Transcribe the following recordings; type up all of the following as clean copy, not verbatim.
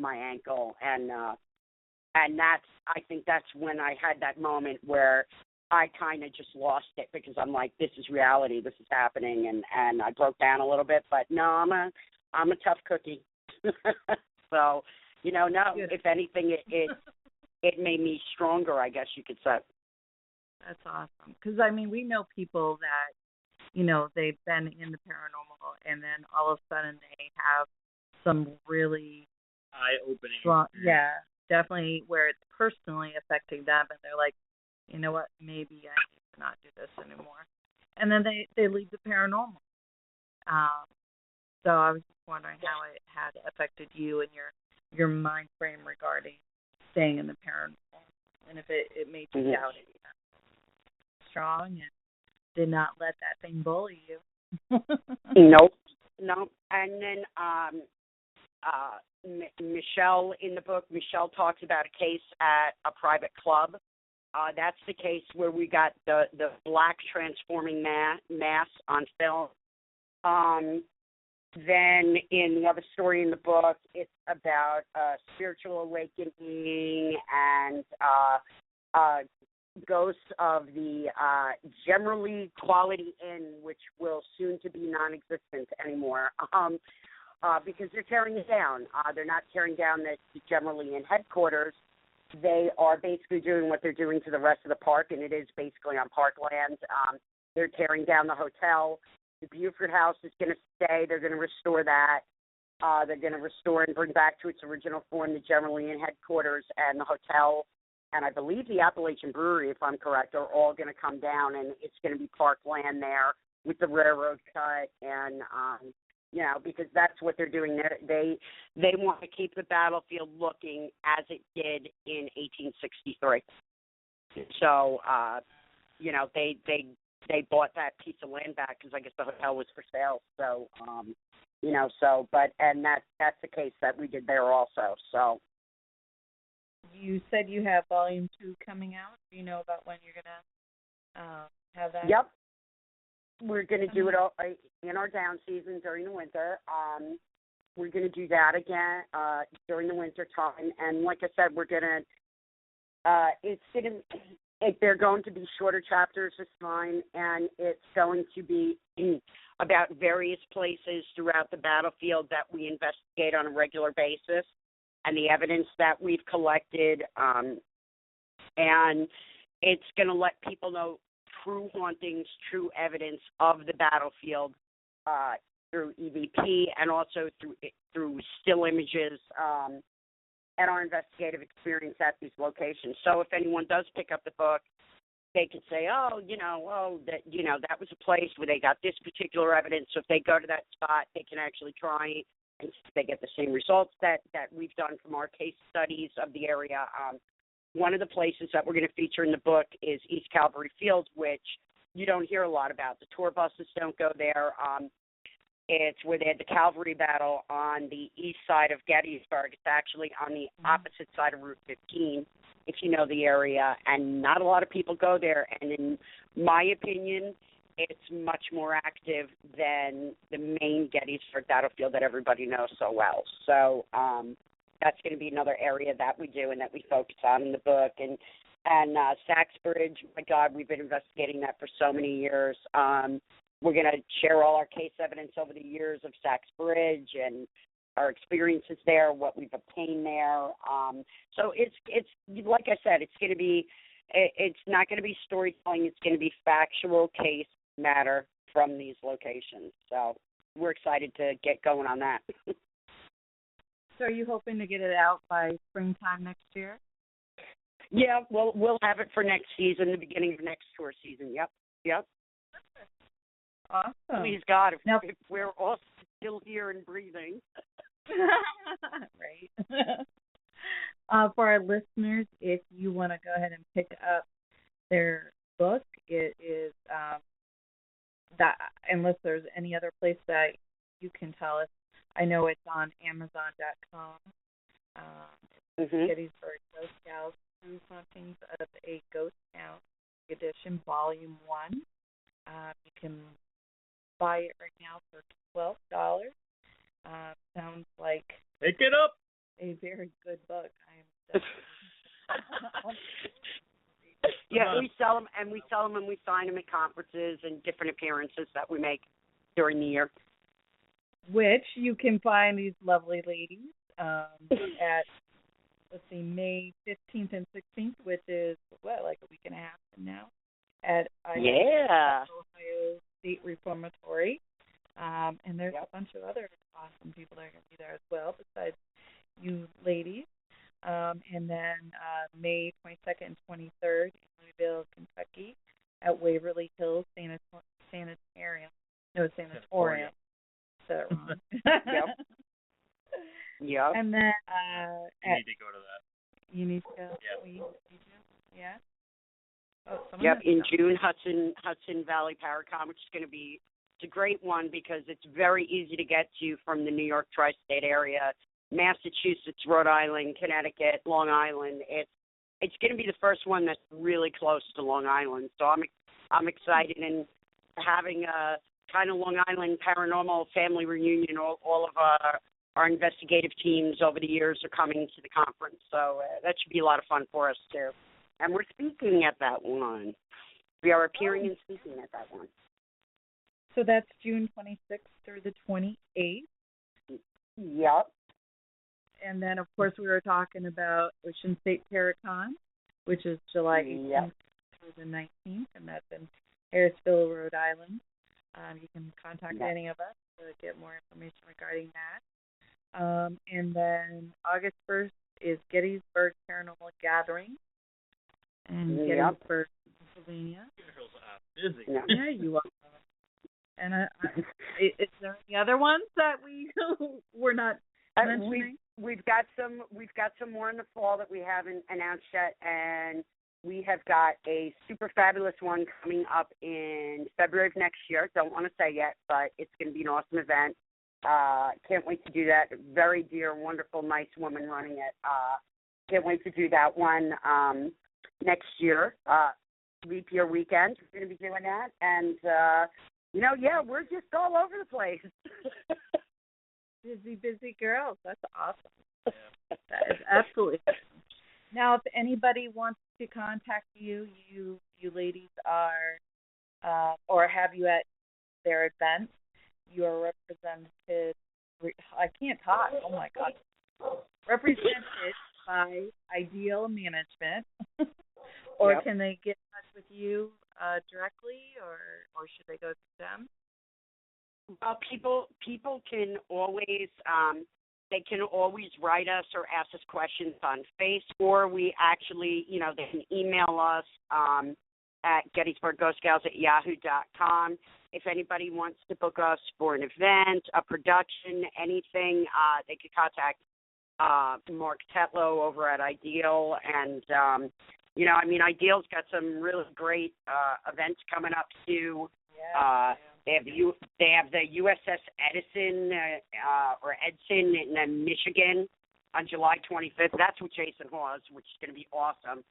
my ankle, and I think that's when I had that moment where I kind of just lost it, because I'm like, this is reality, this is happening, and I broke down a little bit. But no, I'm a tough cookie. So, no, if anything, it made me stronger, I guess you could say. That's awesome. Because, we know people that, they've been in the paranormal, and then all of a sudden they have some really eye-opening. Strong, yeah, definitely, where it's personally affecting them, and they're like, you know what, maybe I need to not do this anymore. And then they leave the paranormal. So I was just wondering how it had affected you and your mind frame regarding staying in the paranormal, and if it made you doubt it. Strong, and did not let that thing bully you. Nope. And then Michelle, in the book, Michelle talks about a case at a private club. That's the case where we got the black transforming mass on film. Then in the other story in the book, it's about spiritual awakening and ghosts of the generally Quality Inn, which will soon to be non-existent anymore, because they're tearing it down. They're not tearing down the generally Inn headquarters. They are basically doing what they're doing to the rest of the park, and it is basically on parkland. They're tearing down the hotel. The Buford House is going to stay. They're going to restore that. They're going to restore and bring back to its original form the generally Inn headquarters and the hotel, and I believe the Appalachian Brewery, if I'm correct, are all going to come down, and it's going to be parkland there with the railroad cut, and because that's what they're doing there. They want to keep the battlefield looking as it did in 1863. So, they bought that piece of land back because I guess the hotel was for sale. So, that's the case that we did there also. So. You said you have Volume 2 coming out. Do you know about when you're going to have that? Yep. We're going to do it all in our down season during the winter. We're going to do that again during the winter time. And like I said, we're going to, they're going to be shorter chapters this time, and it's going to be about various places throughout the battlefield that we investigate on a regular basis, and the evidence that we've collected, and it's going to let people know true hauntings, true evidence of the battlefield through EVP and also through still images and our investigative experience at these locations. So if anyone does pick up the book, they can say, that was a place where they got this particular evidence. So if they go to that spot, they can actually try it, and they get the same results that we've done from our case studies of the area. One of the places that we're going to feature in the book is East Calvary Field, which you don't hear a lot about. The tour buses don't go there. It's where they had the cavalry battle on the east side of Gettysburg. It's actually on the opposite side of Route 15, if you know the area, and not a lot of people go there. And in my opinion, it's much more active than the main Gettysburg battlefield that everybody knows so well. So that's going to be another area that we do and that we focus on in the book. And Sachs Bridge, my God, we've been investigating that for so many years. We're going to share all our case evidence over the years of Sachs Bridge and our experiences there, what we've obtained there. So it's like I said, it's not going to be storytelling. It's going to be factual case matter from these locations. So we're excited to get going on that. So are you hoping to get it out by springtime next year? Yeah, we'll have it for next season, the beginning of next tour season. Yep. Awesome. Please God, if we're all still here and breathing. Right. For our listeners, if you want to go ahead and pick up their book, it is that, unless there's any other place that you can tell us. I know it's on Amazon.com. Gettysburg Ghost Gals, True Hauntings of a Ghost Town Edition, Volume 1. You can buy it right now for $12. Sounds like... Pick it up! a very good book. I'm Yeah, we sell them, and we sign them at conferences and different appearances that we make during the year. Which you can find these lovely ladies at, let's see, May 15th and 16th, which is, like a week and a half from now, at Ohio State Reformatory. And there's a bunch of other awesome people that are going to be there as well, besides you ladies. And then May 22nd and 23rd in Louisville, Kentucky, at Waverly Hills Sanatorium. Sanatorium. Said it wrong. Yep. And then you need to go to that. You need to go. Yeah. Yeah. Oh, in June, Hudson Valley Paracon, which is going to be, it's a great one because it's very easy to get to from the New York tri-state area, Massachusetts, Rhode Island, Connecticut, Long Island. It's going to be the first one that's really close to Long Island. So I'm excited, and having a kind of Long Island paranormal family reunion. All of our investigative teams over the years are coming to the conference, so that should be a lot of fun for us too. And we're speaking at that one. We are appearing and speaking at that one. So that's June 26th through the 28th. Yep. And then, of course, we were talking about Ocean State Paracon, which is July 18th through the 19th, and that's in Harrisville, Rhode Island. You can contact any of us to get more information regarding that. And then August 1st is Gettysburg Paranormal Gathering in Gettysburg, Pennsylvania. Busy. Yeah, you are. And is there any other ones that we're not mentioning? We've got some more in the fall that we haven't announced yet, and we have got a super fabulous one coming up in February of next year. Don't want to say yet, but it's going to be an awesome event. Can't wait to do that. Very dear, wonderful, nice woman running it. Can't wait to do that one next year. Leap year weekend, we're going to be doing that. And, we're just all over the place. Busy girls. That's awesome. Yeah. That is absolutely awesome. Now, if anybody wants to contact you ladies are, or have you at their event, you are represented, I can't talk, oh my God, represented by Ideal Management, or can they get in touch with you directly, or should they go to them? Well, people can always they can always write us or ask us questions on Facebook, or we actually, they can email us at GettysburgGhostGals@yahoo.com. If anybody wants to book us for an event, a production, anything, they could contact Mark Tetlow over at Ideal. And, Ideal's got some really great events coming up too. They have the USS Edison or Edson in Michigan on July 25th. That's with Jason Hawes, which is going to be awesome.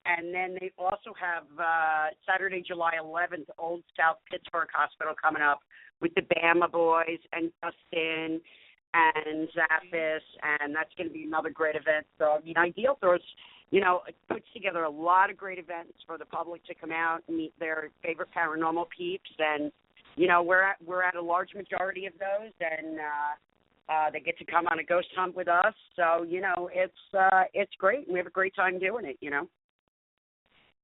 And then they also have Saturday, July 11th, Old South Pittsburgh Hospital coming up with the Bama Boys and Dustin and Zappis, and that's going to be another great event. So, Ideal throws, puts together a lot of great events for the public to come out and meet their favorite paranormal peeps. And, we're at a large majority of those, and they get to come on a ghost hunt with us. So, it's great, and we have a great time doing it,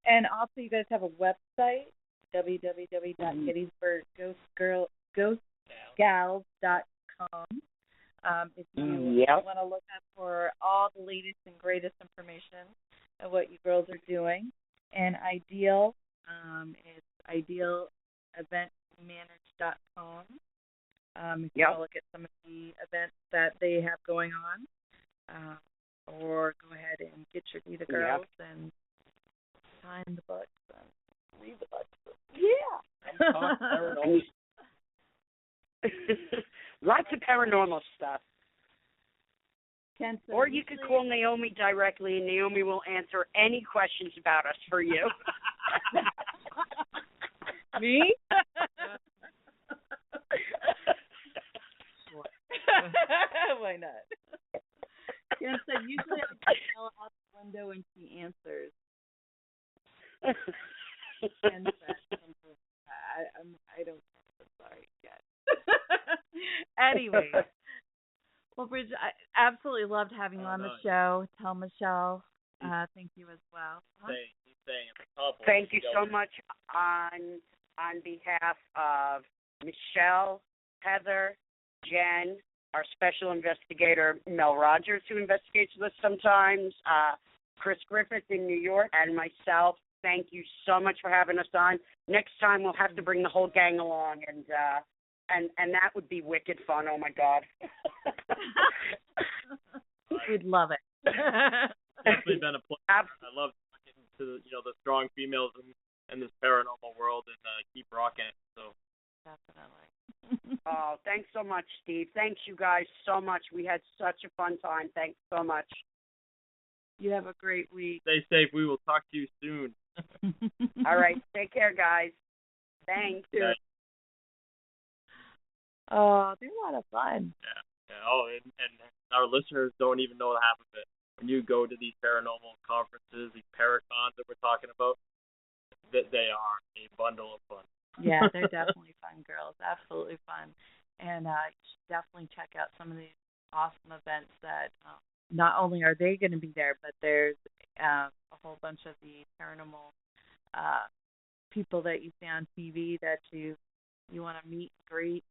And also, you guys have a website, www.gettysburggals.com. If you want to look up for all the latest and greatest information of what you girls are doing. And Ideal is idealeventmanage.com. If you want to look at some of the events that they have going on, or go ahead and get the girls and sign the books and read the books. Yeah. Lots of paranormal stuff. Or you could call Naomi directly, and Naomi will answer any questions about us for you. Me? Why not? Jen said usually I can yell out the window and she answers. Jen said, I don't know. Sorry, Jen. Anyway. Well, Bridget, I absolutely loved having you on the show. Tell Michelle thank you as well. Huh? Thank you so much on behalf of Michelle, Heather, Jen, our special investigator, Mel Rogers, who investigates with us sometimes, Chris Griffith in New York, and myself. Thank you so much for having us on. Next time we'll have to bring the whole gang along, and that would be wicked fun. Oh my God. We'd love it. Definitely been a pleasure. I love talking to the strong females in this paranormal world, and keep rocking it. So definitely. Oh, thanks so much, Steve. Thanks you guys so much. We had such a fun time. Thanks so much. You have a great week. Stay safe. We will talk to you soon. All right. Take care, guys. Thanks. Yeah. Oh, they're a lot of fun. Yeah. Oh, and our listeners don't even know half of it. When you go to these paranormal conferences, these paracons that we're talking about, that they are a bundle of fun. Yeah, they're definitely fun girls. Absolutely fun. And you should definitely check out some of these awesome events that not only are they going to be there, but there's a whole bunch of the paranormal people that you see on TV that you want to meet, greet,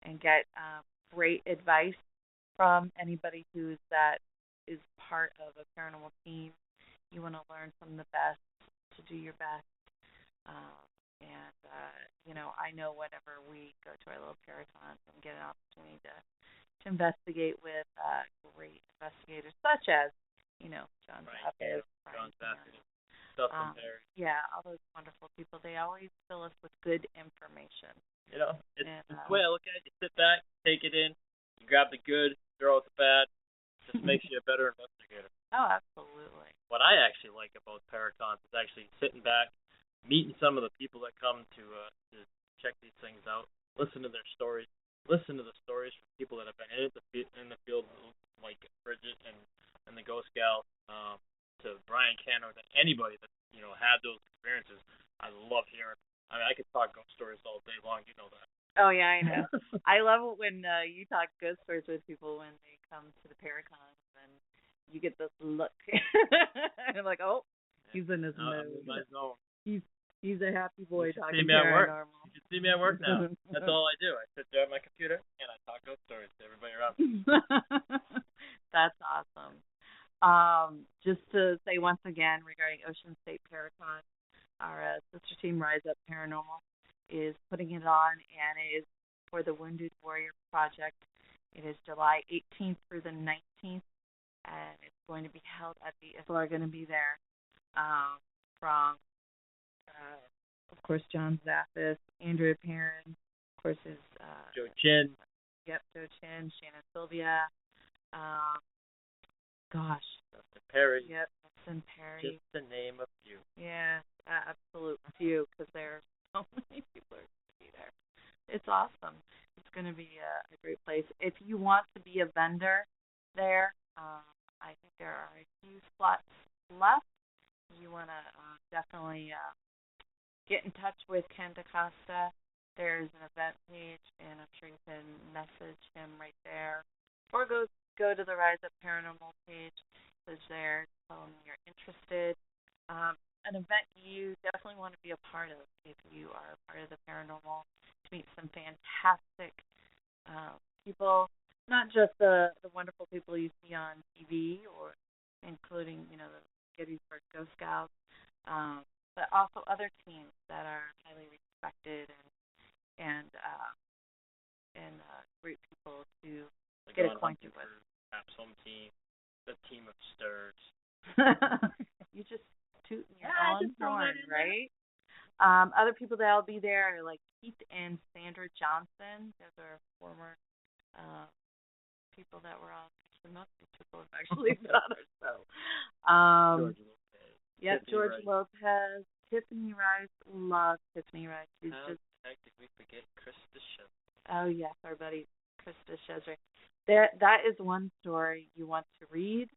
and get great advice from anybody that is part of a paranormal team. You want to learn from the best to do your best. I know whenever we go to our little paracons and get an opportunity to investigate with great investigators such as, John Zappis, John Zappis, Dustin Perry. Yeah, all those wonderful people. They always fill us with good information. It's the way I look at it. You sit back, take it in, you grab the good, throw out the bad. Just makes you a better investigator. Oh, absolutely. What I actually like about paracons is actually sitting back, meeting some of the people that come to check these things out, listen to their stories, listen to the stories from people that have been in the field, like Bridget and the Ghost Gal, to Brian Cano, to anybody that had those experiences. I love hearing. I mean, I could talk ghost stories all day long. You know that. Oh yeah, I know. I love it when you talk ghost stories with people when they come to the paracons and you get this look. And I'm like, oh, he's in his mode. I'm in my zone. He's a happy boy talking paranormal. You should see me at work now. That's all I do. I sit there at my computer and I talk ghost stories to everybody around me. That's awesome. Just to say once again regarding Ocean State Paracon, our sister team Rise Up Paranormal is putting it on, and it is for the Wounded Warrior Project. It is July 18th through the 19th, and it's going to be held at the people are going to be there from of course, John Zappis, Andrea Perrin, of course, is Joe Chin. Yep, Joe Chin, Shannon Sylvia. Dustin Perry. Yep, Dustin Perry. Just to name a few. Yeah, absolute few, because there are so many people are going to be there. It's awesome. It's going to be a great place. If you want to be a vendor there, I think there are a few slots left. You want to definitely get in touch with Ken DaCosta. There's an event page, and I'm sure you can message him right there. Or go to the Rise Up Paranormal page. It's there. Tell him you're interested. An event you definitely want to be a part of if you are a part of the paranormal, to meet some fantastic people, not just the wonderful people you see on TV, or including, the Gettysburg Ghost Scouts, but also other teams that are highly respected and great people to get acquainted with. Perhaps home team, the team of STURS. You just tooting your own horn, right? Other people that'll be there are like Keith and Sandra Johnson. Those are former people that were on. Actually, most of these people have actually been on our show. George Lopez. Yep, Tiffany George Rice. Lopez. Tiffany Rice. Love Tiffany Rice. She's How just. the heck did we forget Krista Shep? Oh yes, our buddy Krista Shezrick. That is one story you want to read.